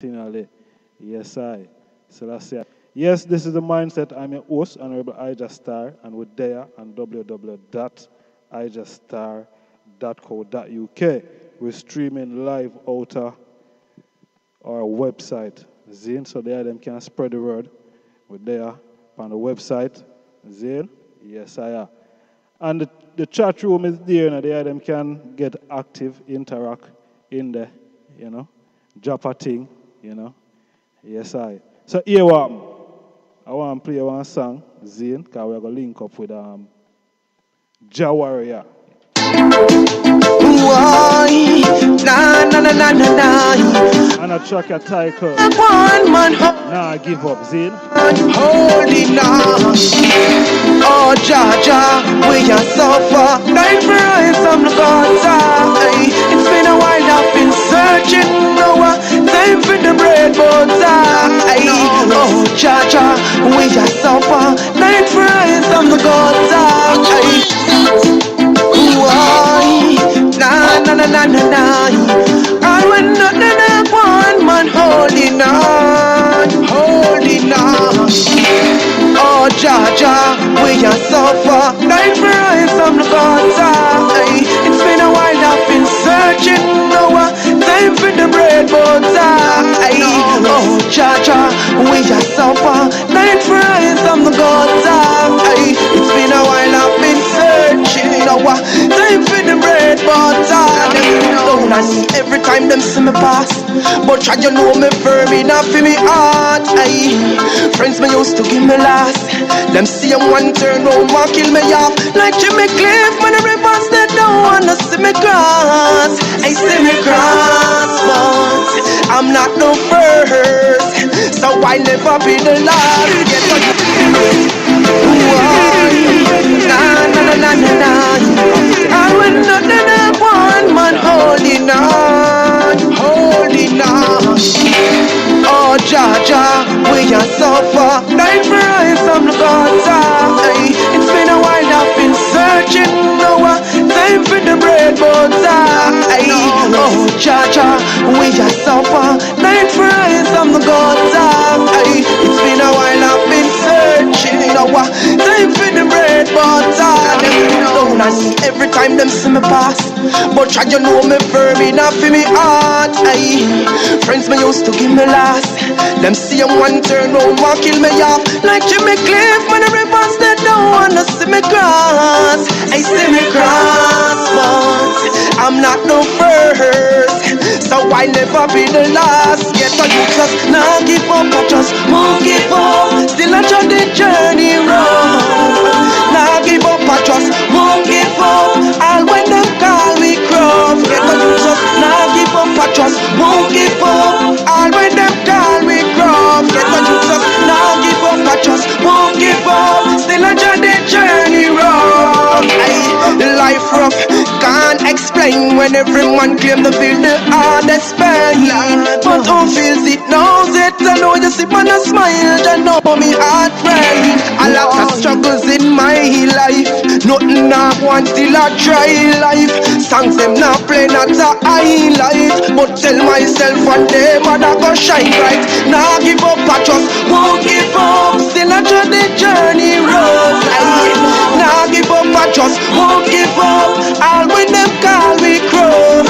continually. Yes, I. Selassie. Yes, this is the mindset. I'm your host, Honorable Ija Star, and we're there on www.ijastar.co.uk. We're streaming live out of our website, Zine, so there them can spread the word. We're there on the website, Zine. Yes, I am. And the chat room is there, and there them can get active, interact in the, drop a thing, Yes, I. So here what I want to play one song, Zane, because we're going to link up with Jah Wariyah. Why? Na na na na na na. And a track a title. One man Nah, give up, Zane. holding on. Oh, Jah Jah, we are suffer. Night for rise from the God's eye. It's been a while I've been searching. No time for the bread, but oh, Jah Jah, we are suffer. Night for rise from the God's eye. Why? Na na na na na na. And when nothing up one man holding on, holding on. Oh Jah Jah, we are suffer. Night for rise from the God's eye. It's been a while I've been searching. No time for the bread, but oh Jah Jah, we are suffer. Night for rise from the God's eye. It's been a while I've been searching. No time for the bread, but down on me every time them see me pass. But try you know me firm enough for me heart. Friends me used to give me last. Them see them one turn round and kill me off. Like Jimmy Cliff, man every boss they don't wanna see me cross. I see me cross, but I'm not no first, so I never be the last. Get what you na na na na na na. And when nothing up one man holding on, holding on. Oh Jah Jah, we are suffer. Night for rise from the God's eye. It's been a while I've been searching. No time for the bread, but oh Jah Jah, we are suffer. Night for rise from the God's eye. It's been a while I've been searching. No time for the bread, but them down on me every time them see me pass. But try you know me firm enough for me heart. Friends me used to give me last. Them see them one turn round and kill me off. Like Jimmy Cliff, man every boss they don't wanna see me cross. I see me cross, but I'm not no first, so I never be the last. Get on you just not give up, I just won't give up. Still I try the journey road. Not give up, I just won't give up. All when them call me crop. Get on you just not give up, I just won't give up. All when them call me crop. Get on you just not give up, I just won't give up. Still I try the journey road. Life rough, can't explain when everyone claim to feel the hardest pain. But who feels it knows it. I know you see man a smile, I know me heart rain. A lot of struggles in my life. Nothing I want till I try life. Songs them not play, not a highlight. But tell myself one day man I go shine bright. Nah give up, I just won't give up. Still I try the journey road. Nah give up, I just won't give up. All when them call me crow.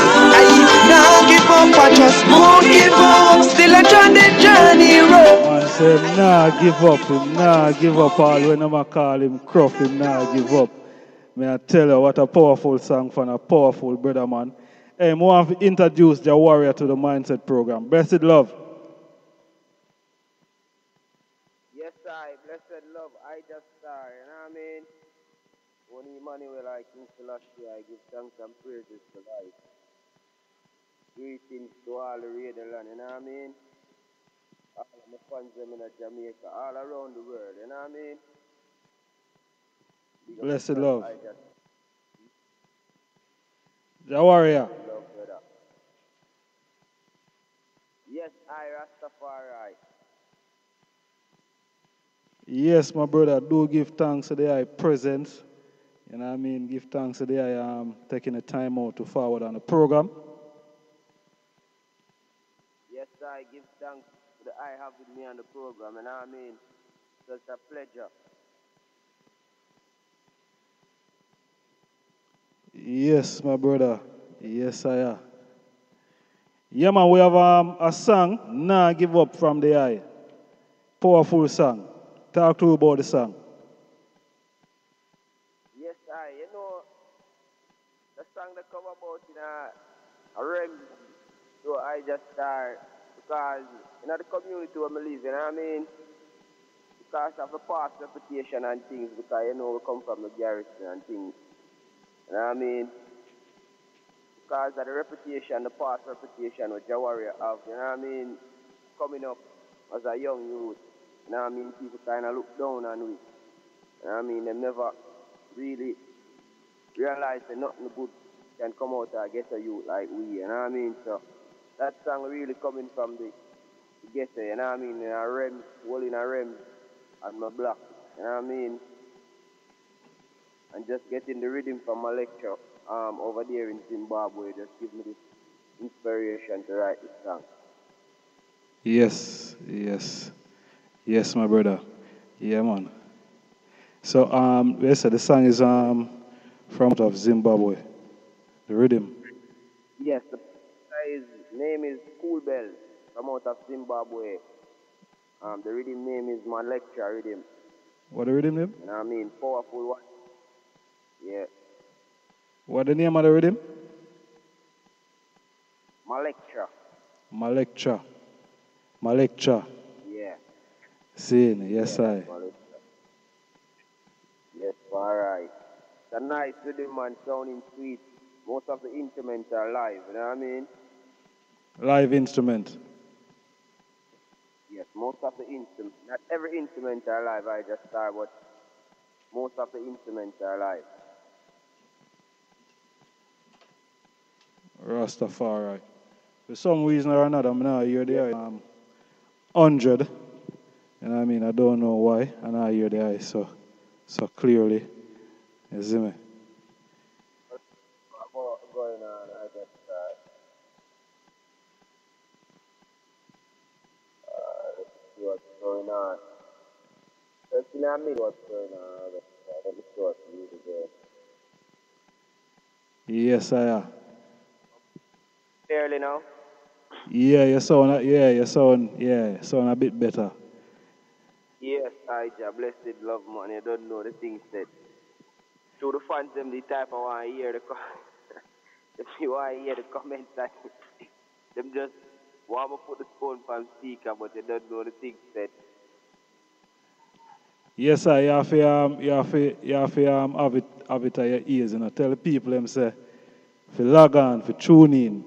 Nah give up, I just won't give up. Still I try the journey road. Man say, nah, give up. Him nah, give up. All when I call him Cruff, him nah, give up. May I tell you what a powerful song from a powerful brother, man. Hey, I want to introduce Jah Wariyah to the Mindset program. Blessed love. Yes, I, blessed love, I just star, you know what I mean? When Emmanuel, I King Selassie, I give thanks and praises to life. Greetings to all the radio land, you know what I mean? All of my fans them in Jamaica, all around the world, you know what I mean? Big up Blessed yourself, love. I just Jah Wariyah. love, brother. Yes, I, Rastafari. Yes, my brother, do give thanks to the high presence. You know what I mean? Give thanks to the high taking the time out to forward on the program. Yes, I give thanks to the I have with me on the program, you know what I mean? So it's a pleasure. Yes, my brother. Yes, I am. Yeah, man, we have a song, Nah Give Up from the Eye. Powerful song. Talk to you about the song. Yes, you know, the song that come about in a rem, so I just start, because in the community where I live, you know what I mean? Because of the past reputation and things, because you know we come from the garrison and things, you know what I mean? Because of the reputation, the past reputation with Jah Wariyah have, you know what I mean? Coming up as a young youth, you know what I mean? People kind of look down on we, you know what I mean? They never really realize that nothing good can come out of ghetto youth like we, you know what I mean? So that song really coming from the ghetto, you know what I mean? In a rem, holding a rem on my block, you know what I mean? And just getting the rhythm from my lecture over there in Zimbabwe just give me this inspiration to write this song. Yes, yes. Yes, my brother. Yeah, man. So, yes, the song is from out of Zimbabwe. The rhythm. Yes, the guy's name is Cool Bell from out of Zimbabwe. The rhythm name is my lecture rhythm. What the rhythm name? You know what I mean? Powerful one. Yeah. What the name of the rhythm? My lecture. My lecture. My lecture. Yeah. Seeing, yes, Yeah, I. that's my lecture. Yes, alright. It's a nice rhythm man, sounding sweet. Most of the instruments are live, you know what I mean? Live instrument. Yes, most of the instruments. Not every instrument are live, I just start, but most of the instruments are live. Rastafari. For some reason or another, I'm not hear the 100. You know what I mean? I don't know why. And I hear the eye so clearly. You see me? What's going on? I just let's see what's going on. Let's see what's going on. Let me show it to you today. Yes, I am. Clearly now? Yeah, you sound a bit better. Yes, I just blessed love man. You don't know the things that through the fans them the type I want to hear the if you want to hear the comments that them just want to put the phone from speaker but they don't know the things that Yes, sir, you have to have it at your ears, you know. Tell the people them say, if you log on, if you tune in,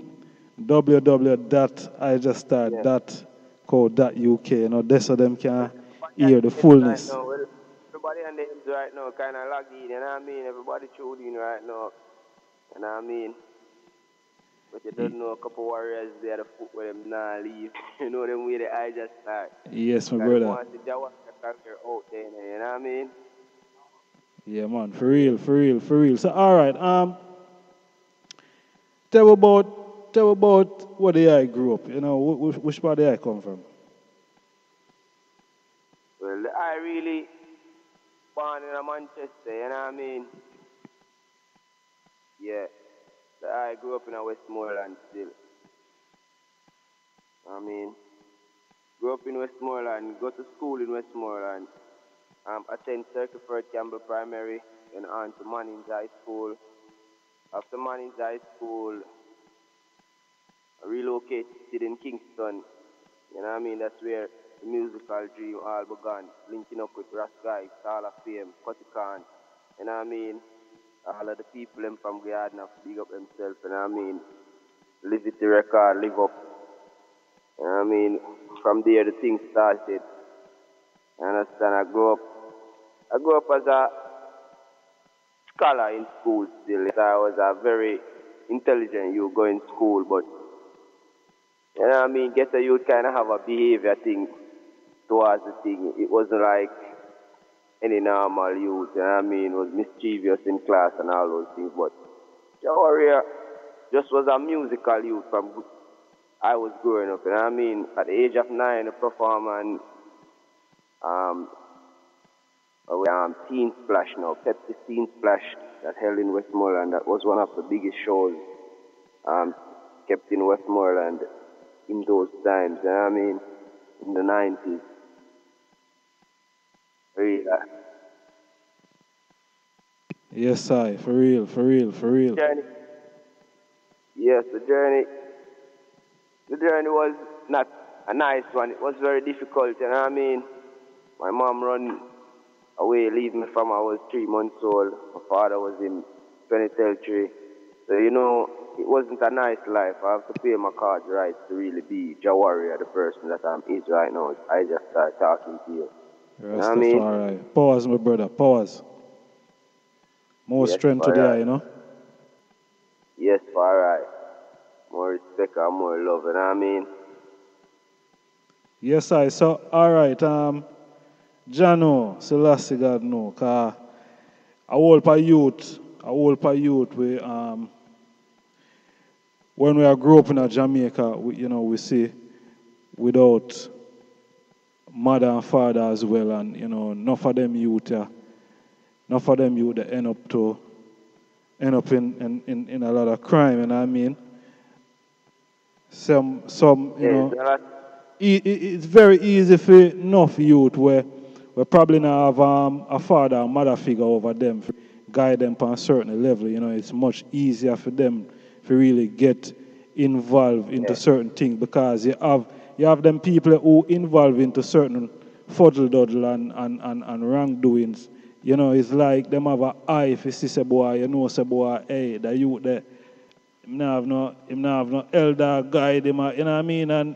yes. www.ijuststart.co.uk, you know, that's so them can Everybody on hear the the ends right fullness. now, well, everybody on the ends right now kind of logged in, you know what I mean? Everybody tuned in right now, you know what I mean? But you Y- don't know a couple warriors there the foot where them nah leave. You know them way the eye just start. Yes, my Because them brother. want to see Jah Wariyah conquer out there, you know what I mean? Yeah, man, for real, for real, for real. So, all right, tell about where the I grew up. You know, which part the I come from. Well, I really born in a Manchester, you know what I mean? Yeah. I grew up in a Westmoreland still. I mean, grew up in Westmoreland, go to school in Westmoreland, attend Circleford Campbell Primary, and on to Manning's High School. After Manning's High School, I relocated in Kingston. You know what I mean? That's where the musical dream all began, linking up with Raskai, Hall of Fame, Cutty Khan. You know what I mean? All of the people them from Guyana have to big up themselves, you know what I mean? Live it the record, live up. You know what I mean? From there the thing started. You understand? I grew up as a scholar in school still. I was a very intelligent youth going to school, but you know what I mean? Get a youth kind of have a behavior thing towards the thing. It wasn't like any normal youth, you know what I mean? Was mischievous in class and all those things, but Jah Wariyah just was a musical youth from I was growing up. You know what I mean? At the age of 9, I perform on um, Teen Splash now, Pepsi Teen Splash that held in Westmoreland. That was one of the biggest shows kept in Westmoreland in those times. You know what I mean? In the 90s. Really, Yes, I. For real, for real, for real. journey. Yes, the journey. The journey was not a nice one. It was very difficult. You know what I mean? My mom run away, leave me from I was 3 months old. My father was in penitentiary. So, you know, it wasn't a nice life. I have to pay my cards right to really be Jah Wariyah, the person that I'm is right now. I just start talking to you. You know what I mean? Rastafari. Pause, my brother. Pause. More Yes, strength to all the eye, right. you know? Yes, all right. More respect and more love, you know what I mean? Yes, I. So, all right. Jano, Selassie God no. Cause a whole pa youth, when we are grow up in Jamaica, we see without mother and father as well, and enough of them youth, they end up in a lot of crime, you know what I mean? Some Yes, a lot. it's very easy for enough youth where we probably not have a father or mother figure over them to guide them on a certain level. It's much easier for them to really get involved into Yeah. certain things because you have them people who involve into certain fuddle duddle and wrongdoings. It's like them have an eye if you see say boy, say boy, hey, the youth there, him not have no elder guide him, you know what I mean? And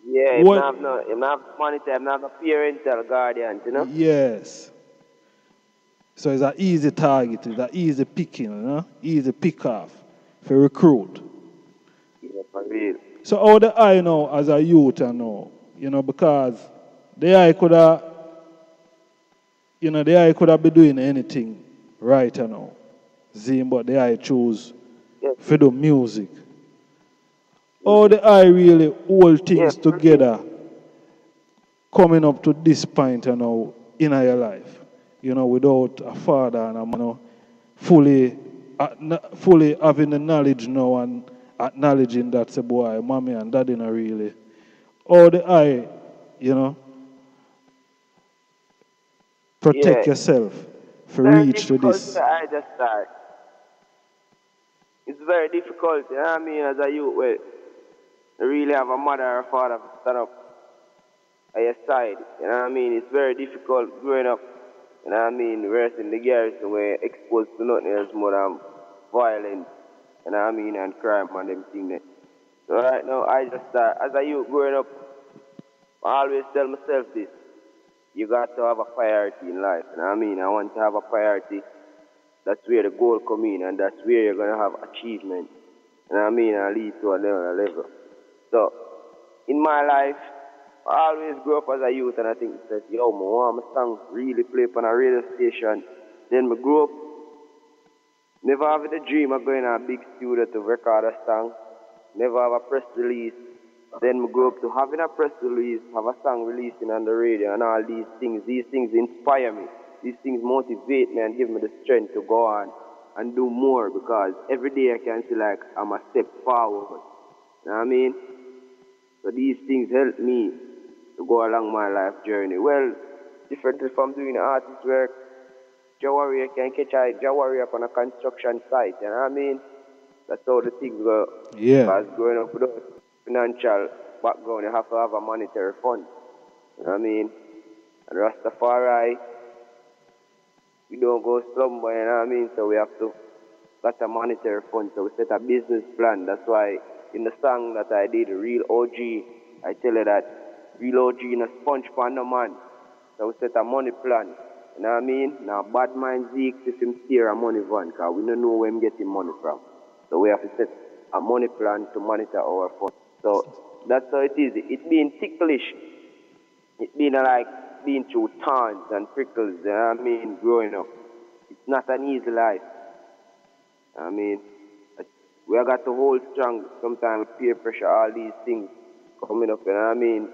Yeah, what him not have monitor, him not have a parental guardian, you know? yes. So it's an easy target, it's an easy picking, easy pick off for recruit. Yeah, for real. So how the eye now as a youth because the eye could have been doing anything right Zim, but the eye choose Yes, for the music. How the eye really hold yeah, things for real. together coming up to this point in your life, without a father and a mother fully fully having the knowledge now and acknowledging that say boy, mommy and daddy not really. Or the eye, you know, Yeah. protect yourself for Very reach to difficult this. to either start. It's very difficult, you know what I mean, as a youth, well, to really have a mother or a father to stand up at your side. You know what I mean? It's very difficult growing up. You know what I mean? Whereas in the garrison, we're exposed to nothing else more than violence. You know what I mean? And crime and them things. So right now, I just start, as a youth growing up, I always tell myself this. You got to have a priority in life. You know what I mean? I want to have a priority. That's where the goal come in, and that's where you're going to have achievement. You know what I mean? And lead to another level. So, in my life, I always grew up as a youth, and I think, yo, I want my song really play on a radio station. Then I grew up, never having a dream of going to a big studio to record a song. Never have a press release. Then I grew up to having a press release, have a song releasing on the radio, and all these things. These things inspire me. These things motivate me and give me the strength to go on and do more because every day I can feel like I'm a step forward. You know what I mean? So these things help me to go along my life journey. Well, differently from doing artist work, Jah Wariyah can catch a Jah Wariyah on a construction site. You know what I mean? That's how the things go. Yeah. Because growing up without financial background, you have to have a monetary fund. You know what I mean? And Rastafari, we don't go slumber, you know what I mean? So we have to got a monetary fund. So we set a business plan. That's why in the song that I did, Real OG, I tell you that Real OG in a sponge pan no man. So we set a money plan. You know what I mean? Now bad mind Zeke if him steer a money van, because we don't know where him getting money from. So we have to set a money plan to monitor our fund. So that's how it is. It being ticklish. It being like being through thorns and prickles, you know what I mean, growing up. It's not an easy life. I mean, we have got to hold strong. Sometimes peer pressure, all these things coming up, you know what I mean?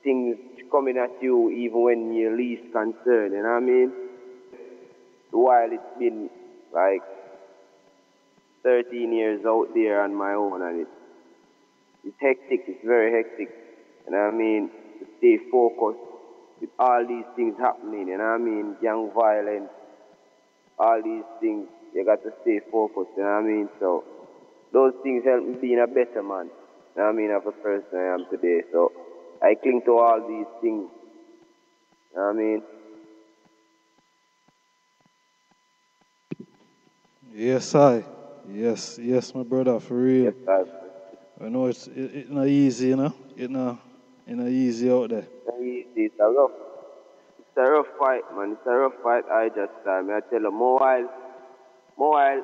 Things coming at you even when you're least concerned, you know what I mean? While it's been like 13 years out there on my own, and it's hectic, it's very hectic, you know what I mean? To stay focused with all these things happening, you know what I mean? Gang violence, all these things, you got to stay focused, you know what I mean? So those things help me being a better man, you know what I mean, of the person I am today. So I cling to all these things, you know what I mean? Yes, I. Yes, my brother, for real. Yes, I. I know it's not easy, you know. It not easy out there. It's a rough fight, man. It's a rough fight. I tell you, more while,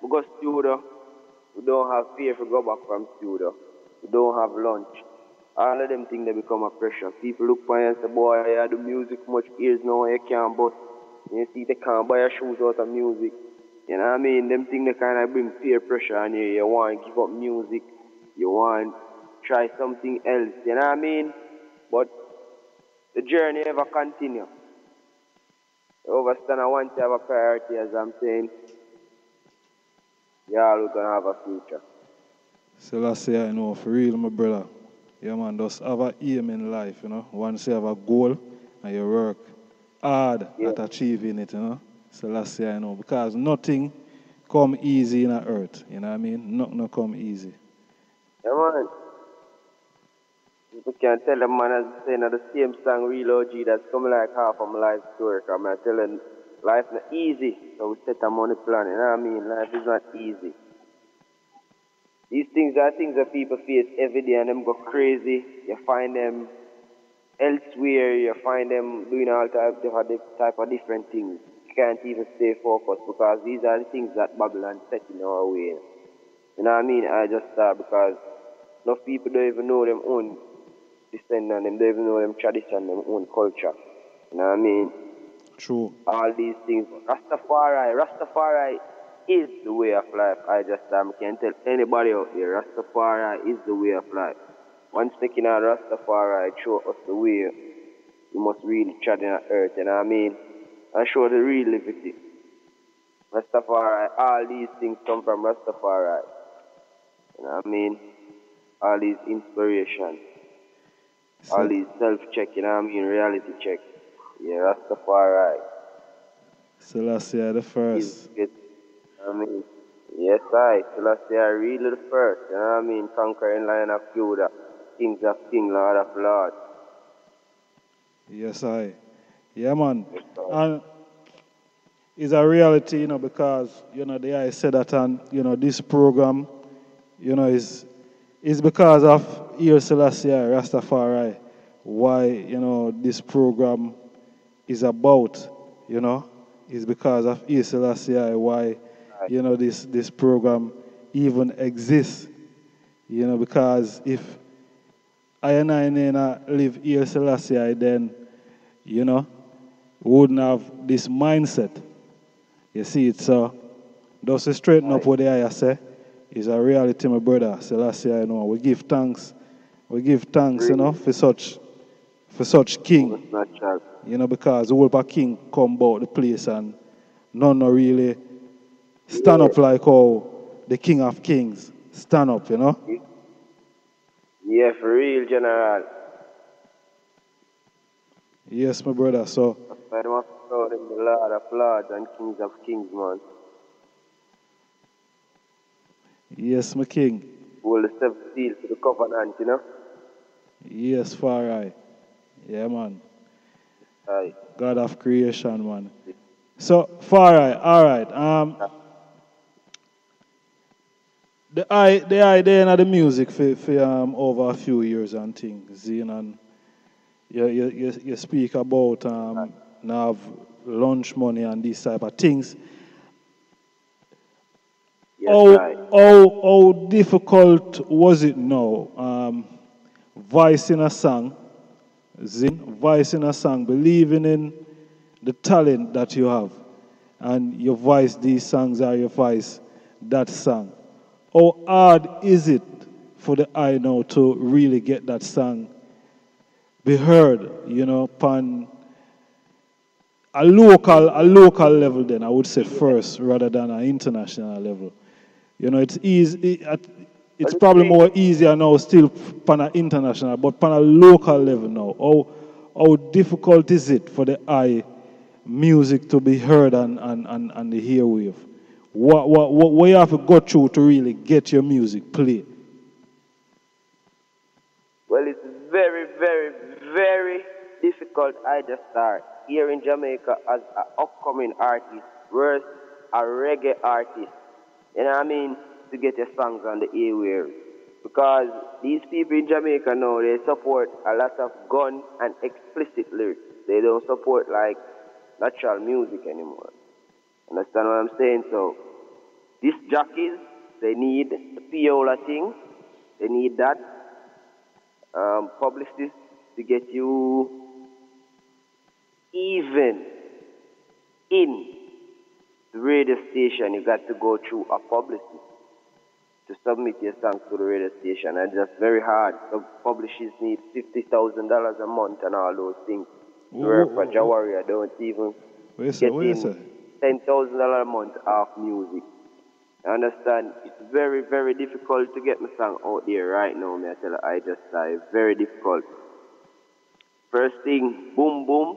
we go studio. We don't have fear to go back from studio. We don't have lunch. All of them things they become a pressure. People look for you and say, boy, I do music much ears now, you can't bust. You see, they can't buy your shoes out of music. You know what I mean? Them things they kind of bring peer pressure on you. You want to give up music. You want to try something else. You know what I mean? But the journey ever continue. You overstand I want to have a priority, as I'm saying. Y'all are going to have a future. Selassie, I know, for real, my brother. Yeah, man, just have a aim in life, you know. Once you have a goal and you work hard at achieving it, you know. Selassie, I know, because nothing come easy in the earth, you know what I mean? Nothing come easy. Yeah, man. People can tell them, man, as saying the same song, Real OG, that's coming like half of my life story. Because I'm telling life not easy, so we set a money plan, you know what I mean? Life is not easy. These things are things that people face every day and them go crazy. You find them elsewhere, you find them doing all type of different things. You can't even stay focused because these are the things that Babylon set in our way. You know what I mean? I just start because enough people don't even know them own descendant, them don't even know them tradition, them own culture. You know what I mean? True. All these things. Rastafari is the way of life. I can't tell anybody out there, Rastafari is the way of life. Once taking out Rastafari, show us the way you must really tread in the earth, you know what I mean? And show the real liberty. Rastafari, all these things come from Rastafari. You know what I mean? All these inspirations, all these self-check, you know what I mean? Reality check. Yeah, Rastafari. Selassie, the first. I mean, yes, Selassie, really the first, you know what I mean? Conquering Lion of Judah, Kings of Kings, Lord of Lords. Yes, I. Yeah, man. And it's a reality, you know, because, you know, the I said that, and, you know, this program, you know, is because of Haile Selassie, Rastafari, why, you know, this program is about, you know, is because of Haile Selassie, why, you know, this program even exists, you know, because if I and I live Haile Selassie, then, you know, we wouldn't have this mindset. You see it, so those to straighten up what I say is a reality, my brother. Selassie, I know. We give thanks, you know, for such king. You know, because the whole king come about the place and none really stand up like how the King of Kings stand up, you know? Yeah, for real, General. Yes, my brother, so. I don't call him the Lord of Lords and Kings of Kings, man. Yes, my king. Hold the seven seals to the covenant, you know? Yes, far right. Yeah, man. Aye. God of creation, man. So, far right, all right. The idea of the music for over a few years and things, you know, and you speak about now have lunch money and these type of things. Yes, how difficult was it now? Voicing a song, believing in the talent that you have, and you voice these songs or you voice that song. how hard is it for the eye now to really get that song be heard, upon a local level then, I would say first, rather than an international level. It's easy. It's But the probably thing, more easier now still on an international, but on a local level now. How difficult is it for the eye music to be heard on the airwave? What you have to go through to really get your music played? well, it's very, very, very difficult. I just start here in Jamaica as an upcoming artist, worse, a reggae artist. You know what I mean? To get your songs on the airwaves. Because these people in Jamaica now, they support a lot of gun and explicit lyrics. They don't support like natural music anymore. Understand what I'm saying? So these jockeys, they need the Piola thing. They need that. Publicists to get you even in the radio station. You got to go through a publicist to submit your songs to the radio station, and that's very hard. Some publishers need $50,000 a month and all those things. To work for Jah Wariyah don't even get in $10,000 a month off music. I understand it's very, very difficult to get my song out there right now, me I tell you, I just it's very difficult. First thing, boom boom,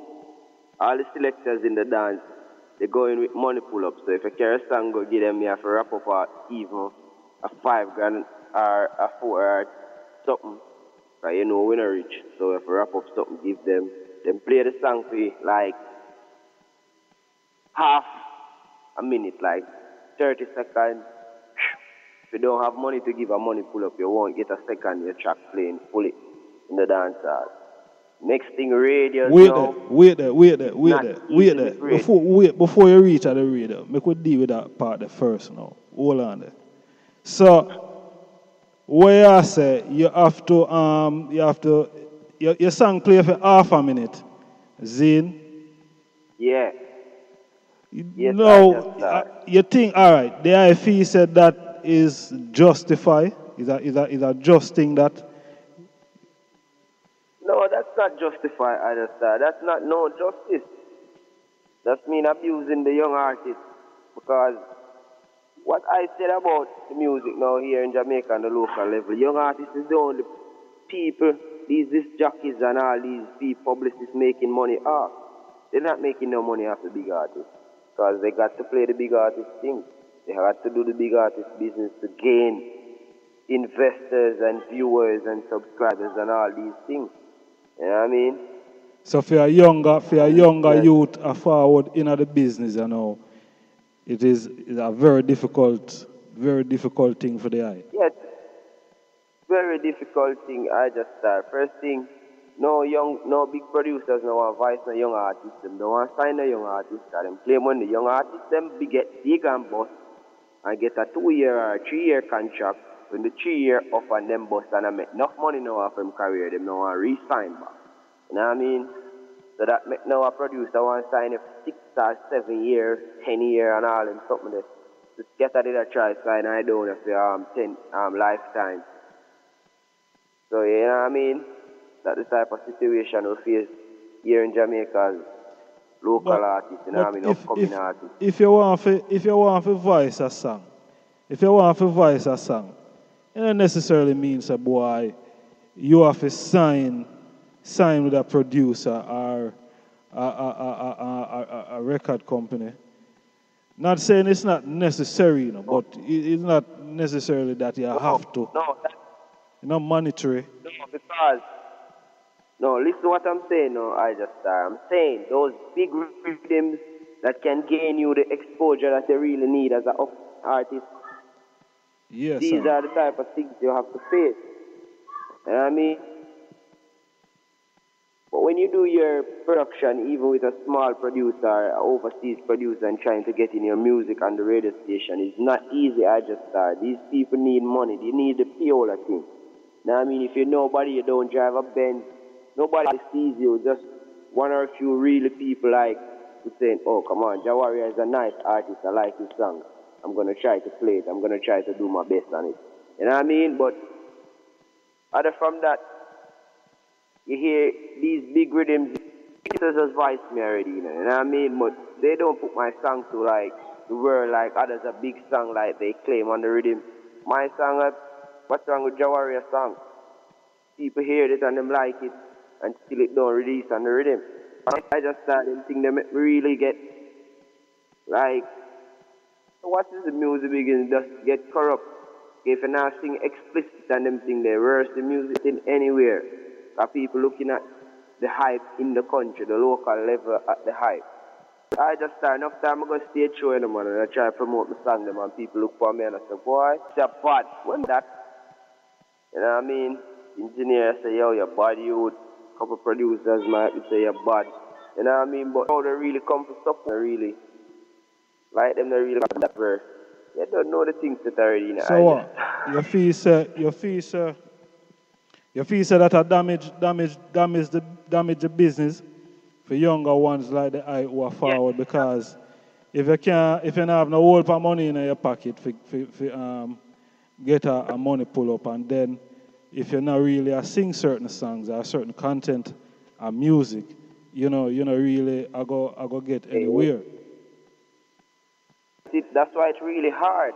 all the selectors in the dance, they go in with money pull up. So if I carry a song go give them, me have to wrap up even a $5,000 or a four or something. Cause we not rich. So if I wrap up something, give them play the song for you, like half a minute, like 30 seconds. If you don't have money to give a money pull up, you won't get a second your track playing fully in the dance hall. Next thing, radios now. Wait there. Before you reach at the radio, make we deal with that part there first now. Hold on there. So where I say your song play for half a minute. Zine. Yeah. Yes, No, you think, all right, the IFE said that is justified? Is that just thing that? No, that's not justified, I understand. That's not no justice. That's mean abusing the young artists. Because what I said about the music now here in Jamaica on the local level, young artists is the only people, these jockeys and all these people, publicists making money off. They're not making no money off the big artists. Because they got to play the big artist thing. They got to do the big artist business to gain investors and viewers and subscribers and all these things. You know what I mean? So for a younger youth a forward in the business, it is a very difficult thing for the eye. Yes, very difficult thing. I just start. First thing, no big producers no want voice no young artists. Them don't want sign a young artist. Them claim when the young artists them get big and bust and get a 2-year or a 3-year contract. When the 3-year off and them bust and I make enough money now off them career, them no want re-sign back. You know what I mean? So that make now a producer want to sign a 6 or 7 year, 10 year and all them something that just get a little try sign I don't know for 10 lifetime. So you know what I mean? That's the type of situation we face here in Jamaica as local artists, you know what I mean, upcoming artists. If you want to voice a song, it don't necessarily means a boy you have to sign with a producer or a record company. Not saying it's not necessary, but it's not necessarily that you have to. No, it's not monetary. No, because listen to what I'm saying. No, I'm saying those big rhythms that can gain you the exposure that you really need as an artist. Yes, These are the type of things you have to face. You know what I mean? But when you do your production, even with a small producer, an overseas producer, and trying to get in your music on the radio station, it's not easy. These people need money. They need the Piola thing. Now, I mean, if you're nobody, you don't drive a Benz, nobody sees you. Just one or a few really people like who saying, "Oh, come on, Jah Wariyah is a nice artist. I like his song." I'm gonna try to play it. I'm gonna try to do my best on it. You know what I mean? But other from that, you hear these big rhythms. This has voiced me already, you know what I mean? But they don't put my song to like the world like others a big song like they claim on the rhythm. My song, what's wrong with Jah Wariyah song? People hear it and them like it, and still it don't release on the rhythm. I just started think them really get like, what is the music begin just get corrupt? If you're not sing explicit and them thing they worse the music in anywhere. Got people looking at the hype in the country, the local level at the hype. I just start enough time I go stage show in the man and I try to promote my song them and people look for me and I say, boy, it's a bad. When that, you know what I mean? Engineer say, yo, you're bad, you. Couple producers might say you're bad. You know what I mean? But how they really come for stuff, they really like them, they really come that verse. You don't know the things that already, you know. So what? You feel say that a damage the business for younger ones like the I who are forward because if you don't have no whole of money in your pocket for get a money pull up, and then if you're not really sing certain songs or certain content or music, you know really I go get anywhere. That's why it's really hard.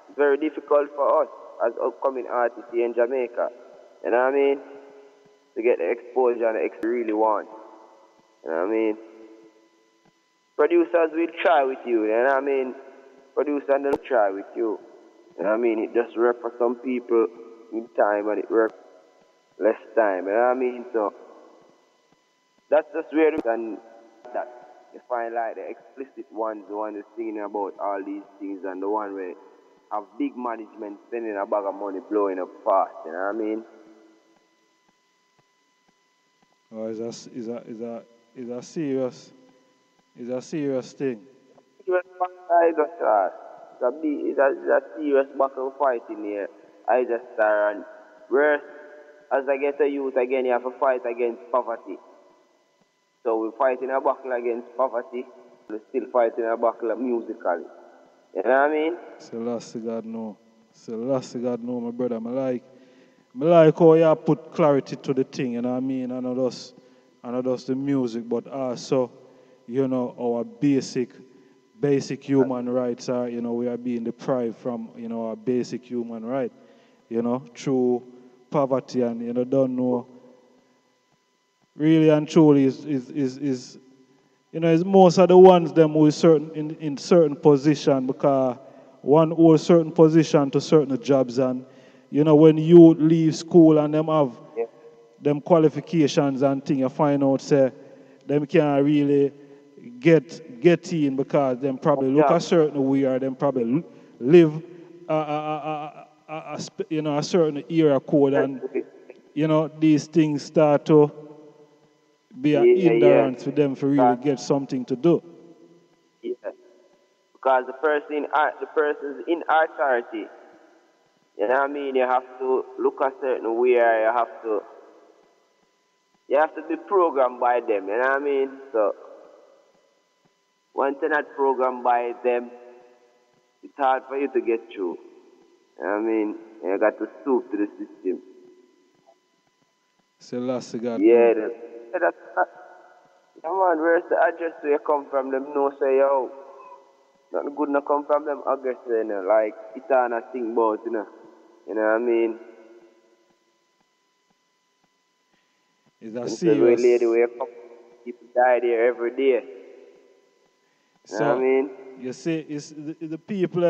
It's very difficult for us as upcoming artists here in Jamaica. You know what I mean? To get the exposure and the really want. You know what I mean? Producers will try with you, you know what I mean? Producers will try with you. You know what I mean? It just works for some people in time and it works less time, you know what I mean? So that's just where and that you find like the explicit ones, the one that's singing about all these things and the one where have big management spending a bag of money blowing up fast, you know what I mean? Or is a serious thing. It's a serious battle fight in here. I just start and worse, as I get a youth again, you have to fight against poverty. So we're fighting a battle against poverty, we're still fighting a battle musically. You know what I mean? Selassie God know. Selassie God know, my brother. I like how you put clarity to the thing, you know what I mean? And not just the music, but also, our basic human rights are, we are being deprived from, our basic human right, through poverty and, don't know, really and truly is most of the ones them who is in certain position because one holds certain position to certain jobs and, when you leave school and them have them qualifications and things, you find out, say, them can't really get in because them probably look a certain way or them probably live a certain era code and, these things start to be an hindrance for them to really get something to do. Yeah. Because the person's in authority. You know what I mean? You have to look a certain way, you have to be programmed by them, you know what I mean? So once you're not programmed by them, it's hard for you to get through. You know what I mean? You got to stoop to the system. Selassie God. Yeah, that's come on, where's the address where you come from? Them no say, yo, nothing good no come from them address, like it's on a thing about, you know what I mean? Is that serious? serious? Lady where you come, people die there every day. You know what I mean? You see, it's the people,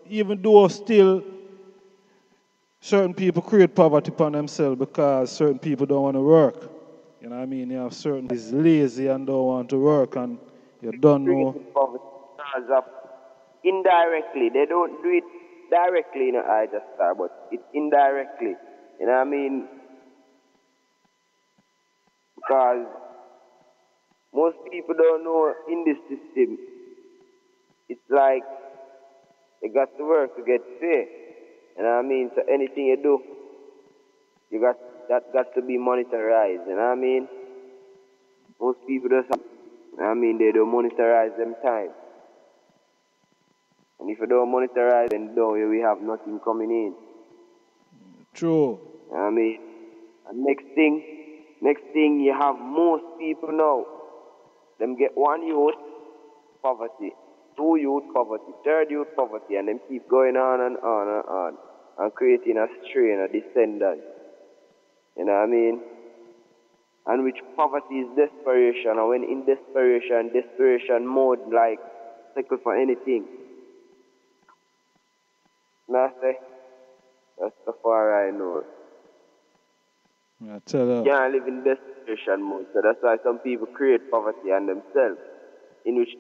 even though still certain people create poverty upon themselves because certain people don't want to work. You know what I mean? You have certain is lazy and don't want to work and you don't know. Because of indirectly, they don't do it directly, I just start, but it's indirectly. You know what I mean? Because most people don't know in this system, it's like you got to work to get paid. You know what I mean? So anything you do, that got to be monetized. You know what I mean? Most people just, they don't monetize them time. And if you don't monetize, then we have nothing coming in. True. You know what I mean? And next thing, you have most people now. Them get one youth, poverty. Two youth, poverty. Third youth, poverty. And them keep going on and on and on. And creating a strain, a descendant. You know what I mean? And which poverty is desperation. And when in desperation mode, like, cycle for anything. Now I say, that's the far I know. I tell you. You can't live in desperation mode. So that's why some people create poverty on themselves. In which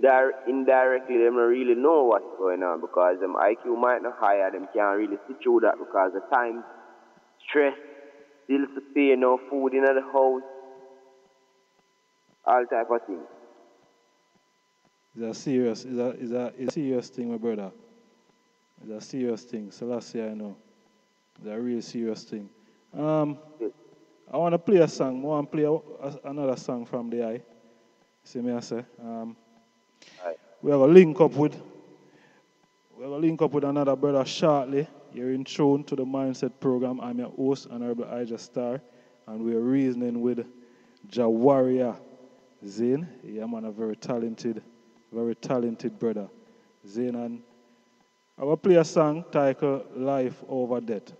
indirectly they don't really know what's going on because them IQ might not higher, them can't really see through that because the time, stress, bills to pay, no food in the house, all type of things. It's a serious thing, my brother. It's a serious thing. So last year I know. It's a real serious thing. I want to play a song. I want to play another song from the eye. See me I say. We have a link up with another brother shortly. You're in tune to the Mindset program. I'm your host, Honorable Ija Star, and we're reasoning with Jah Wariyah. Zane, yeah man, a very talented brother. Zane, and I will play a song titled Life Over Death.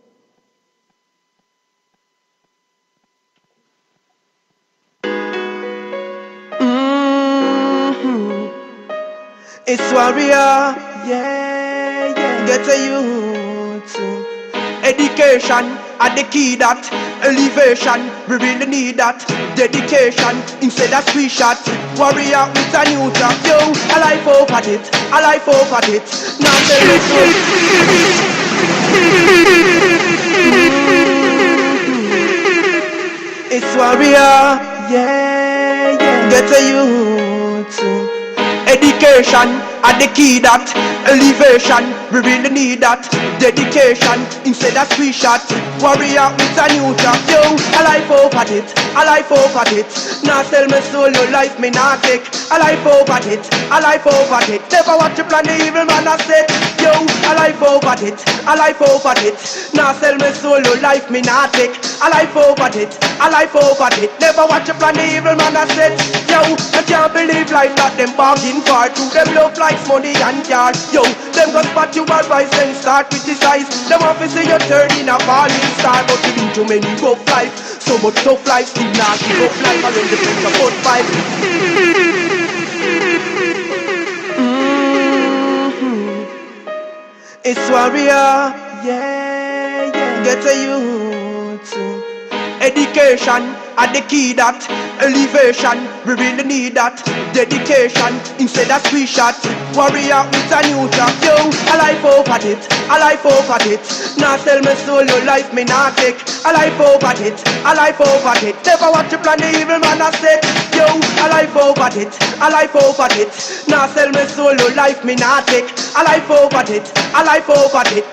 It's Warrior, yeah. Get a youth. Education are the key that elevation. We really need that dedication instead of free shot. Warrior with a new job, yo. A life over it. Now tell me so. It's Warrior, yeah. Get a youth. Education are the key that elevation. We really need that dedication instead of free shot. Warrior with a new job, yo. A life over it. Now sell me solo life, me not take. A life over it. Never watch you plan the evil man I said, yo. A life over it. Now sell me solo life, me not take. A life over it. Never watch you plan the evil man I said, yo. I can't believe life that them bargain for. To them love likes money and cars, yo. Them go spot you advice and start criticize. Them want to see you turn in a falling star, but you been too many rough life. So much tough life, still not give up life. I run the place of 45. It's Warrior, yeah. Get a youth. Education are the key that elevation. We really need that dedication instead of free shot. Warrior with a new job, yo. A life over it. Now sell me solo life, me not take. A life over it. Never watch you plan the evil man I said, yo. A life over it. Now sell me solo life, me not take. A life over it.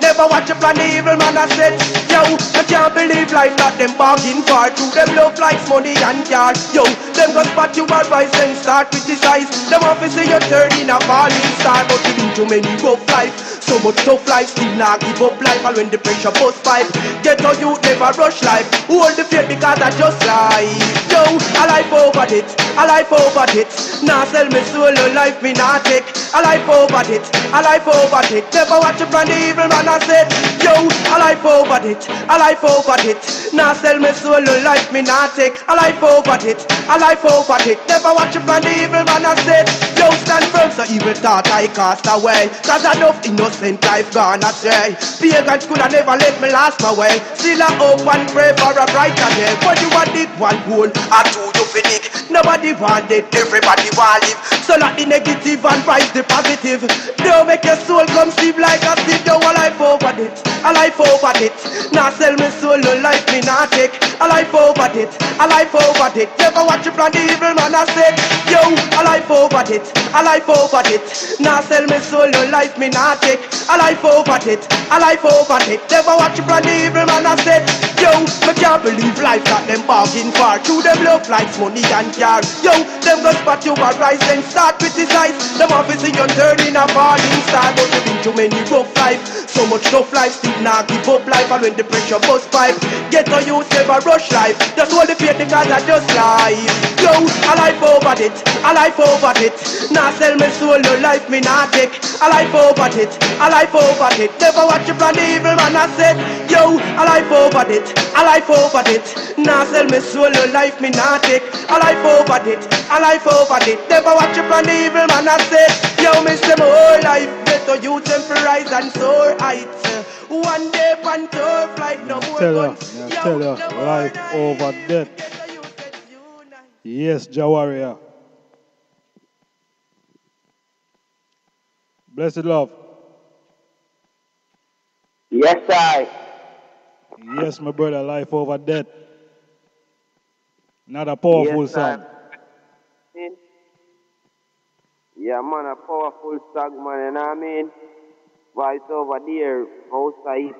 Never watch you plan the evil man I said, yo. I can't believe life that them bargain for. To them love likes money and cars, yo. Them go spot you advice and start criticize. Them want to see you turn in a falling star, but you been too many rough life. So much tough life, still not give up life. And when the pressure bust pipe, get on you never rush life. Hold the faith because I just life, yo. A life over it. Now sell me solo life, me not take. A life over it. Never watch you plan the evil man I said, yo. A life over it. Now sell me solo life, me not take. A life over it. Never watch you plan the evil man I said, yo. Stand firm so evil thought I cast away. Cause enough innocent life gone astray. Pagans could have never let me last my way. Still I hope and pray for a brighter day. But you want it one goal or two you finish. Nobody want it, everybody want live. So like the negative and rise the positive. Don't make your soul come sleep like a seed. Yo, a life over it. Now sell me solo life, me not take. A life over it. Never watch you plan the evil man I said, yo. A life over it. Now sell me solo life, me not take. A life over it. Never watch you plan the evil man I said, Yo, me can't believe life that them bargain for. Through them love likes money and car. Yo, them go spot you a rise and start criticize. Them obviously you're turning a falling star. But you've been too many rough life. So much tough life, still not give up life. And when the pressure bust pipe, get no use, never rush life. Just hold the faith because I just life. Yo, a life over it, a life over it. Nah sell me soul, no life me nah take. A life over it, a life over it. Never watch you plan the evil man I said. Yo, a life over it, a life over it. Nah sell me soul, no life me nah take. A life over it, a life over it. Never watch you plan the evil man I said. Yo, me say my whole life, better you temporize and soar heights. One day pan turf like no more guns. Tell you, life over death. Yes, Jah Wariyah. Blessed love. Yes, I. Yes, my brother, life over death. Not a powerful song. Yeah, man, a powerful song, man, you know what I mean? Voice over there, outside,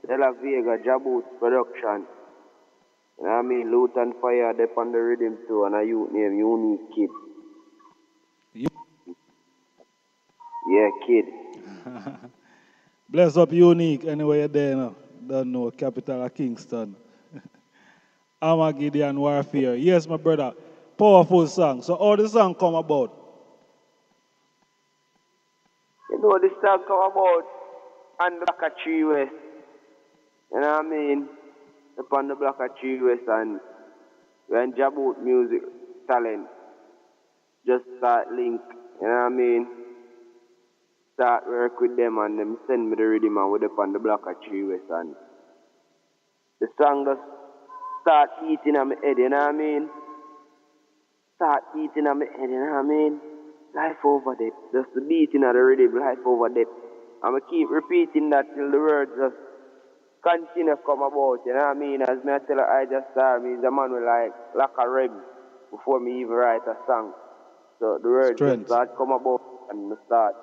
De La Vega, Jaboot production. You know what I mean? Loot and Fire, they on the rhythm too, and a youth name, Unique Kid. Yeah, Kid. Bless up Unique, anyway you're there now. Don't know, capital of Kingston. Armageddon Warfare. Yes, my brother. Powerful song. So how the song come about? You know this song come about on the block of Tree West. You know what I mean? Upon the block of Tree West, and when Jaboot music talent just start link, you know what I mean? Start work with them and them send me the rhythm and with up on the block of Tree West, and the song just start eating on my head, you know what I mean? Start eating on my head, you know what I mean? Life over death. Just the beating of the rhythm, life over death. I'm going to keep repeating that till the words just continue to come about, you know what I mean? As me I tell her, I just start, me is a man with like a rem before me even write a song. So the words just start come about and me start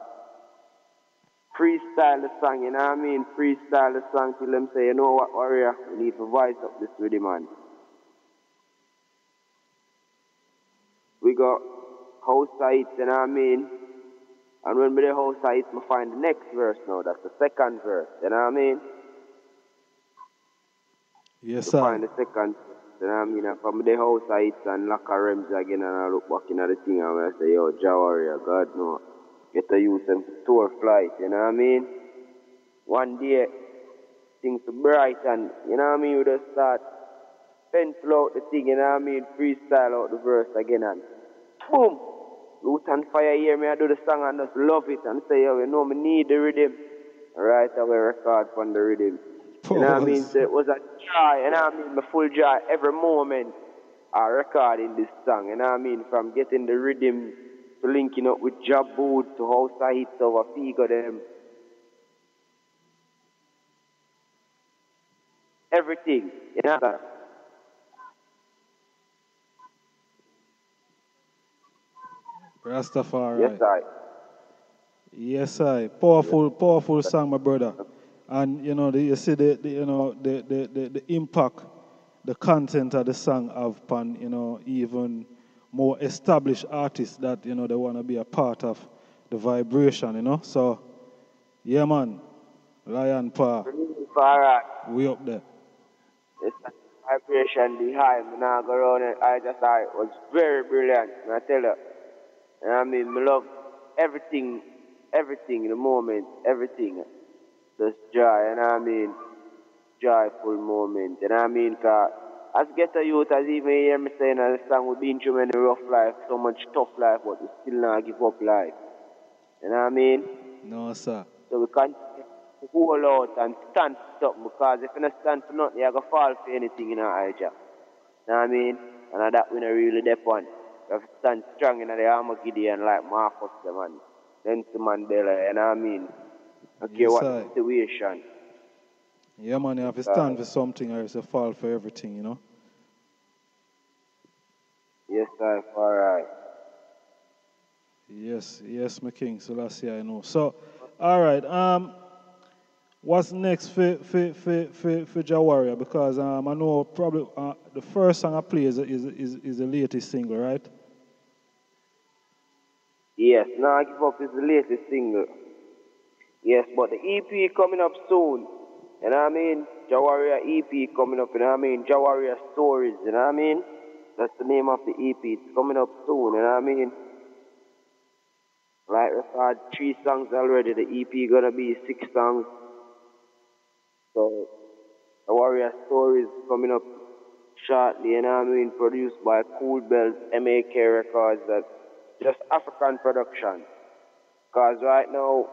freestyle the song, you know what I mean? Freestyle the song till them say, you know what, Warrior, we need to voice up this rhythm, man. We got house sites, you know what I mean? And when we the house sites, we find the next verse now. That's the second verse, you know what I mean? Yes, we sir. Find the second verse, you know what I mean? And from the house sites and locker rooms again, and I look back in at the thing and I say, yo, Jah Wariyah, God no. Get to use them to tour flight, you know what I mean? One day, things are bright and, you know what I mean? We just start pencil out the thing, you know what I mean? Freestyle out the verse again and boom! Loot and Fire hear me, I do the song and just love it and say, yo, you know, me need the rhythm. Right away record from the rhythm. You know what I mean? So it was a joy, you know what I mean? My full joy every moment I record in this song, you know what I mean? From getting the rhythm to linking up with Jaboot to house I hits over Figo them. Everything, you know that. Rastafari. Yes, I. Yes, I. Powerful song, my brother. And you know, you see the impact, the content of the song have upon, you know, even more established artists that, you know, they want to be a part of the vibration, you know. So, yeah, man. Lion Paw. We up there. It's vibration behind me now go around and I just thought it was very brilliant. And I tell you, you know what I mean, I love everything in the moment, everything. Just joy, you know what I mean? Joyful moment, you know what I mean? Cause as get a youth, as even hear me saying that the song, we've been through many rough life, so much tough life, but we still not give up life. You know what I mean? No, sir. So we can't hold out and stand for something, because if you don't stand for nothing, you're going to fall for anything in our eye, Jah. You know what I mean? And that we not really dep on. You have to stand strong in the Armageddon like Marcus, the man. Nelson Mandela, you know what I mean? Okay, Yes, what sir. situation? Yeah, man, you have to stand for something or else you fall for everything, you know? Yes, sir, all right. Yes, my king. So let's see, I know. So, all right. What's next for Jah Wariyah? Because I know probably the first song I play is the latest single, right? Yes, Now Give Up is the latest single. Yes, but the EP coming up soon. You know what I mean? Jah Wariyah EP coming up, you know what I mean? Jah Wariyah Stories, you know what I mean? That's the name of the EP. It's coming up soon, you know what I mean? Like, we've had 3 songs already. The EP gonna be 6 songs. So, Jah Wariyah Stories coming up shortly, you know what I mean? Produced by Cool Bells, MAK Records, that's just African production. Because right now,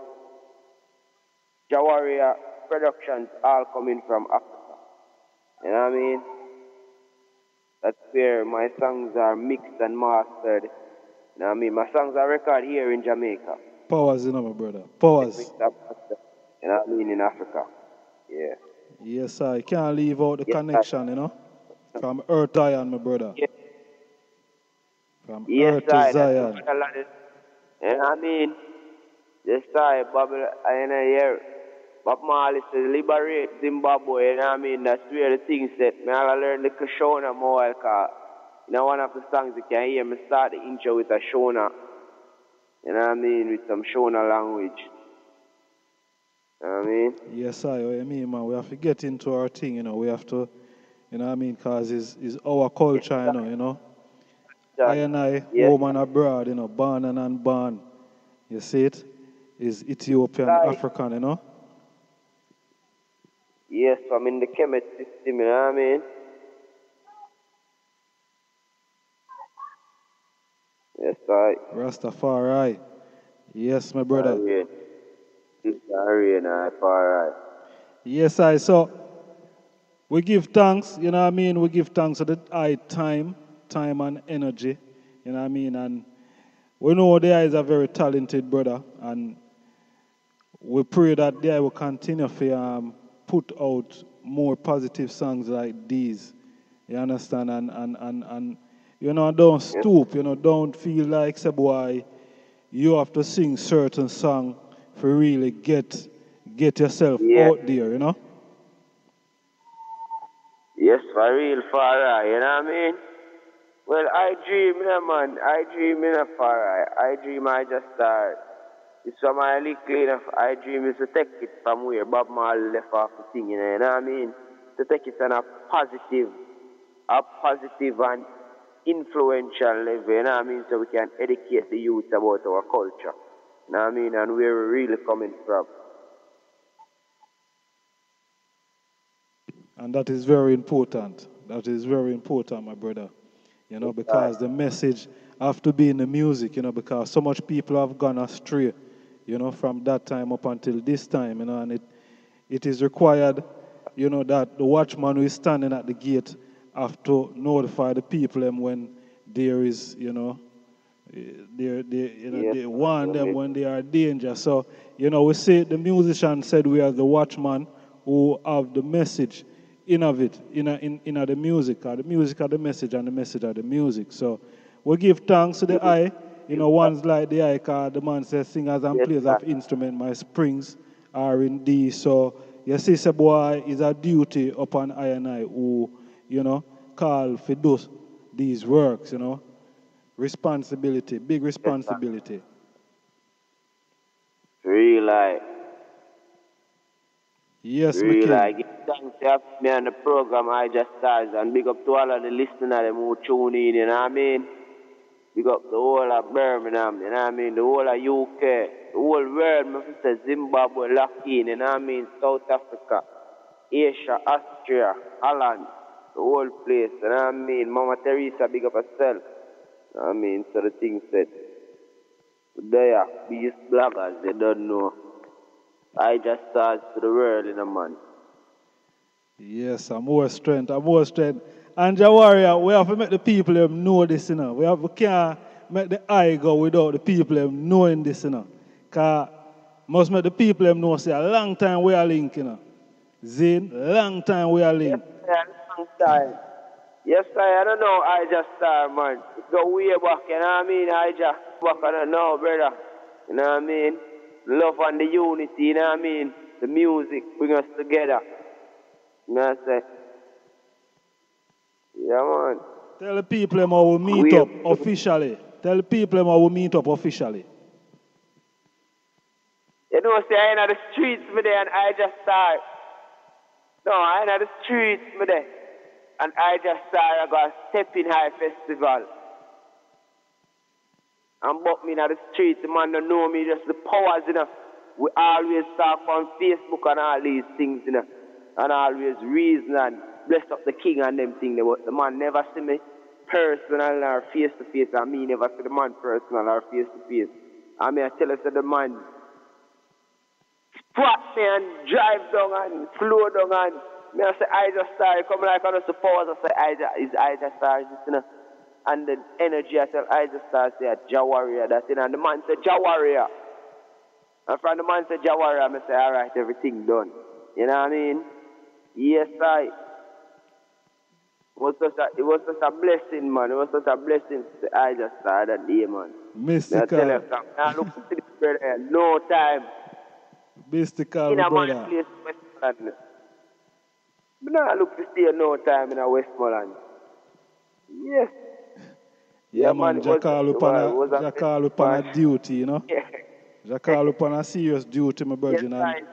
Jah Wariyah productions all coming from Africa. You know what I mean? That's where my songs are mixed and mastered. You know what I mean? My songs are recorded here in Jamaica. Powers, you know, my brother. Powers. Mixed up, you know what I mean, in Africa. Yeah. Yes, I can't leave out the Yes, connection, you know, from Earth to Zion, my brother. Yes, From yes, Earth to I. That's Zion. what I like. You know what I mean? Yes, I. Bubble, I know here. Bob Marley says, liberate Zimbabwe, you know what I mean? That's where the thing set. Me all learn the Shona more, because, you know, one of the songs you can hear me start the intro with a Shona. You know what I mean? With some Shona language. You know what I mean? Yes, I. What you mean, man? We have to get into our thing, you know. We have to, you know what I mean? Because it's our culture, you know. I and I, Yes. woman abroad, you know, born and unborn. You see it? Is Ethiopian, Right. African, you know. Yes, I'm in the chemist system, you know what I mean? Yes, I. Rastafari. Yes, my brother. Sorry, alright. Yes, I. So we give thanks, you know what I mean? We give thanks to the time and energy, you know what I mean? And we know the is a very talented brother, and we pray that they will continue to put out more positive songs like these. You understand? And you know, don't stoop, you know, don't feel like, say, boy, you have to sing certain song for really get yourself out there, you know? Yes, for real, for right, you know what I mean? Well, I dream, you know, man. I dream in a far right. I dream I just start. It's from my little enough. I dream is to take it from where Bob Marley left off the thing, you know what I mean? To take it on a positive and influential level, you know what I mean? So we can educate the youth about our culture, you know what I mean? And where we're really coming from. And that is very important. That is very important, my brother. You know, because the message have to be in the music, you know, because so much people have gone astray, you know, from that time up until this time, you know, and it is required, you know, that the watchman who is standing at the gate have to notify the people when there is, you know, they warn them when they are in danger. So, you know, we say the musician said we are the watchman who have the message in of it, in the music, or the music of the message and the message of the music. So we give thanks to the eye, you know, ones like the eye, because the man says singers and players of instrument, my springs are in D. So you see, say, boy, is a duty upon I and I who, you know, call for these works, you know. Responsibility, big responsibility. Real like. Yes, Real McKinney. like. Give thanks to have me on the program I just started, and big up to all of the listeners who tune in, you know what I mean? Big up the whole of Birmingham, you know what I mean? The whole of UK, the whole world, my sister Zimbabwe, locked in, you know what I mean? South Africa, Asia, Austria, Holland, the whole place, you know what I mean? Mama Teresa, big up herself. You know what I mean? So the thing said, there, these bloggers, they don't know. I just started to the world in a month. Yes, I'm more strength. And Jah Wariyah, we have to make the people know this, you know. We can't make the eye go without the people knowing this, you know. Because must make the people know, say, a long time we are linked, you know. Zane, long time we are linked. Yes, long time. Yes, I don't know. I just started, man. It go way back, you know what I mean? I just back, I don't know, brother. You know what I mean? Love and the unity, you know what I mean? the music bring us together. You know what I say? Yeah, man. Tell the people them how we meet up officially. Tell the people them how we meet up officially. You know, say I ain't at the streets me there and I just start. No, I ain't at the streets me there. And I just start I got Stepping High Festival. And but me in the streets, the man don't know me, just the powers, you know. We always talk on Facebook and all these things, you know. And always reason and bless up the king and them things. But the man never see me personal or face to face, and me never see the man personal or face to face. I mean, I tell us that the man spot me and drive down and slow down and me I say I just started coming like I just suppose I say I just started, you know. And the energy I tell I just started say Jah Wariyah, that, you know, and the man said Jah Wariyah. And from the man said Jah Wariyah, I say, all right, everything done. You know what I mean? Yes, it was such a blessing, man. It was such a blessing to say I just started that day, man. Mystical. I tell you, I look to this brother, no time. Mystical, in a brother. man place, Westmoreland. But now I look to stay no time in a Westmoreland. Yes. Yeah, man, Jah call upon a duty, you know? Yeah. Jah call upon a serious duty, my brother. Yes,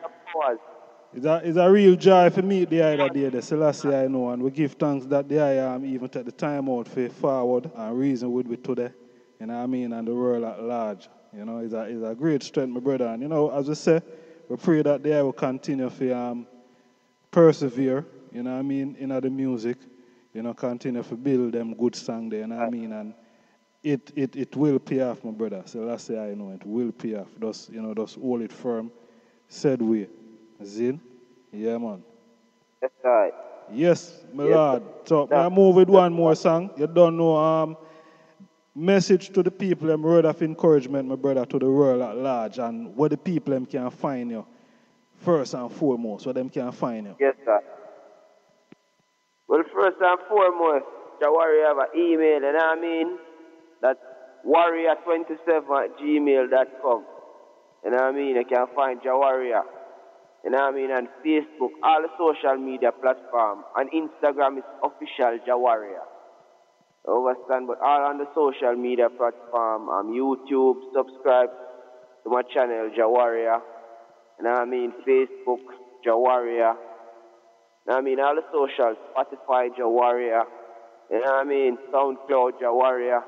It's a real joy for me the other day, the Selassie I know, and we give thanks that the I am even take the time out for forward and reason with we today, you know what I mean, and the world at large. You know, it's a great strength, my brother. And, you know, as we say, we pray that the I will continue to persevere, you know what I mean, in the music, you know, continue to build them good songs there, you know what I mean, and it will pay off, my brother. So last say I know it will pay off. Just, you know, just hold it firm. Said we. Zin? Yeah, man. That's right. Yes, my lord. So I move with one more song. You don't know message to the people, a word of encouragement, my brother, to the world at large, and where the people them can find you first and foremost, where them can find you. Yes, sir. Well, first and foremost, Jah Wariyah have an email, you know what I mean? That's warrior27@gmail.com. You know what I mean? You can find Jah Wariyah. You know what I mean? On Facebook, all the social media platforms. On Instagram, it's official Jah Wariyah. Understand? But all on the social media platform, YouTube, subscribe to my channel, Jah Wariyah. You know what I mean? Facebook, Jah Wariyah. You know what I mean? All the socials, Spotify, Jah Wariyah. You know what I mean? SoundCloud, Jah Wariyah.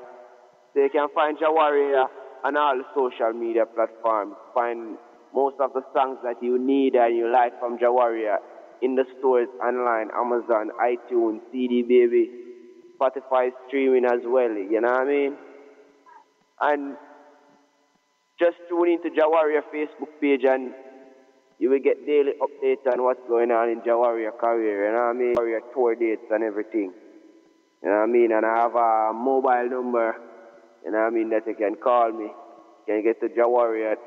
So you can find Jah Wariyah on all the social media platforms. Find most of the songs that you need and you like from Jah Wariyah in the stores, online, Amazon, iTunes, CD Baby, Spotify streaming as well. You know what I mean? And just tune into Jah Wariyah Facebook page and you will get daily updates on what's going on in Jah Wariyah career. You know what I mean? Warrior tour dates and everything. You know what I mean? And I have a mobile number, you know what I mean, that you can call me. You can get to Jah Wariyah at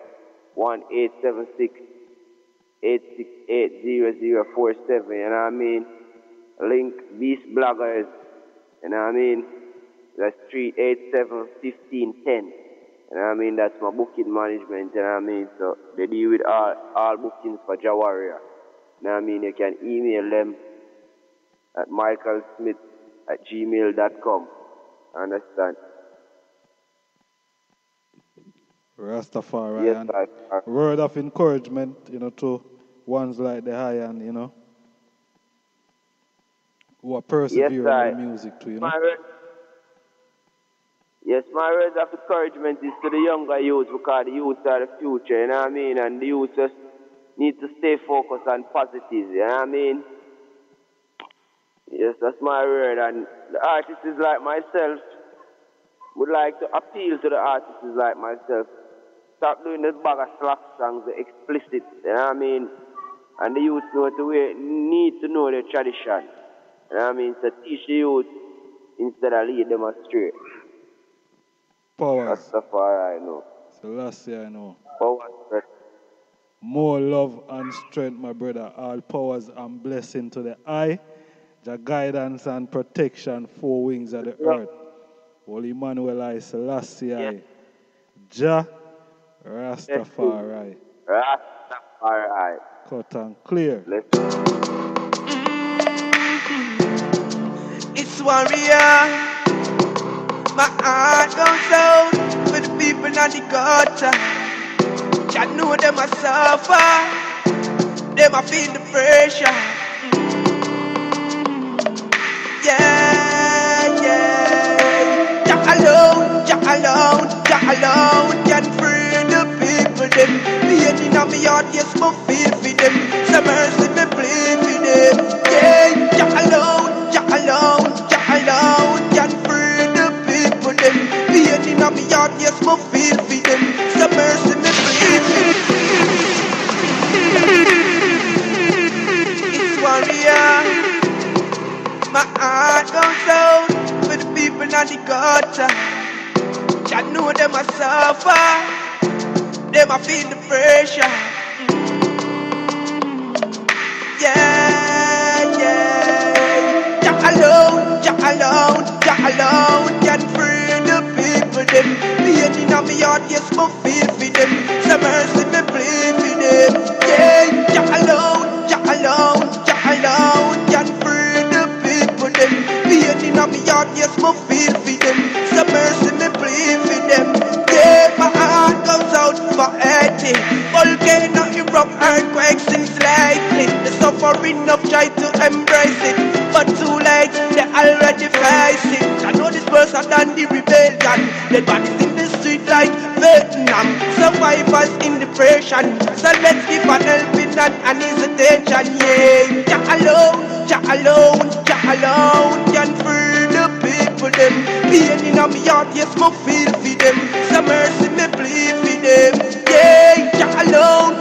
1-876-868-0047, you know what I mean? Link Beast Bloggers, you know what I mean? That's 387-1510. You know what I mean? That's my booking management, you know what I mean? So they deal with all bookings for Jah Wariyah. You know what I mean? You can email them at michaelsmith@gmail.com. Understand? Rastafari. Yes, And word of encouragement, you know, to ones like the high and, you know, who are persevering with the music too, you know. My words of encouragement is to the younger youth, because the youth are the future, you know what I mean? And the youth just need to stay focused and positive, you know what I mean? Yes, that's my word. And the artists like myself would like to appeal to the artists like myself. Stop doing this bag of slap songs, the explicit, you know what I mean? And the youth need to know their tradition. You know what I mean? So teach the youth instead of lead them astray. Powers. That's the far I know. So last year I know. Powers. More love and strength, my brother. All powers and blessing to the eye. The guidance and protection, four wings of the earth. Holy Emmanuel I Selassie. Yes. Jah Rastafari. Rastafari. Cut and clear. Let's It's Warrior. My heart goes out for the people in the gutter. I know them a suffer. Them a feel the pressure. Yeah, yeah. Jah alone can free the people. Them pain in my heart, yes, my feel for them. Some mercy me plead for them. Yeah, Jah alone can free the people. Them pain in my heart, yes, my feel for them. Some mercy me plead for them. It's Warrior. My heart goes out for the people in the gutter. I know them a suffer. Them a feel the pressure. Yeah, yeah. Jah alone can free the people. Them pain in my heart, yes, my feel for them. Some mercy me plead for them. Yeah, Jah alone can free the people. Them pain in my heart, yes, my feel for them. Some mercy me plead for them. Yeah, my heart goes out for earthing. Volcano erupt, earthquakes since lately. The suffering of try to embrace it, but too late, they already face it. I know this person done the rebellion. Dead bodies in the street like Vietnam. Survivors in depression. So let's give an helping hand and his attention. Yeah, Jah alone can free the people. Them pain in my heart, yes, my feel for them. Some mercy me plead for them. Yeah, Jah alone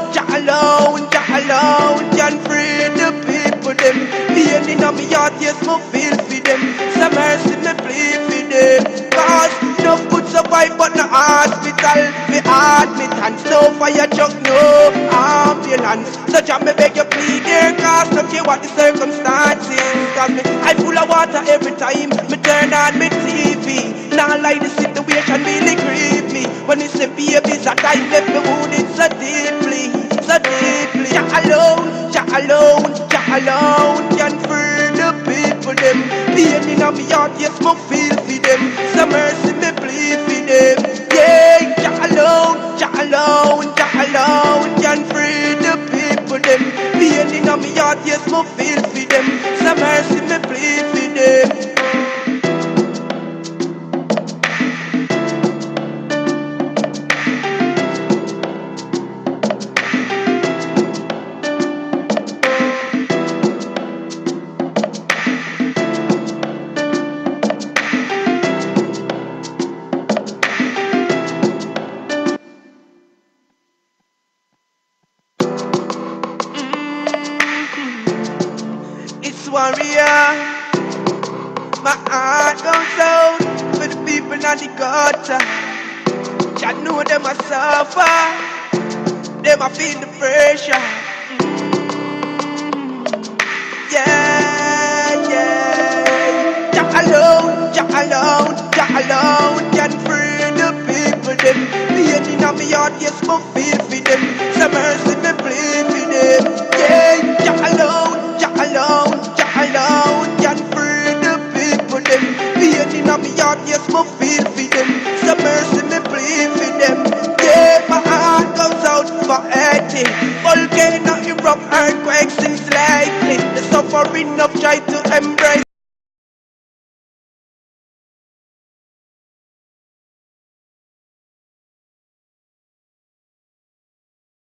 can free the people. Them pain in my heart, yes, my feel for them. Some mercy me plead for them. Cause no good survive but no hospital. Me admit and no fire truck, no ambulance. So Jah me beg you please dear, cause don't care what the circumstances. Cause me I full of water every time me turn on me TV. Now like the situation really grieve me. When me say babies that I left me wounded so deeply. Jah alone can free the people. Them pain in my heart, yes, my feel for them. Some mercy me plead for them. Yeah, Jah alone can free the people. Them pain in my heart, yes, my feel for them. Some mercy me plead for them. It's Warrior. My heart goes out for the people in the gutter. I know them a suffer. Them a feel the pressure. Yeah, yeah. Jah alone can free the people. Them pain in my heart, yes, my feel for them. Some mercy me plead for them. Yeah, Jah alone can free the people. Them pain in my heart, yes, my feel for them. Some mercy me plead for them. Yeah, my heart goes out for earthing. Volcano erupt, earthquakes since lately. The suffering of try to embrace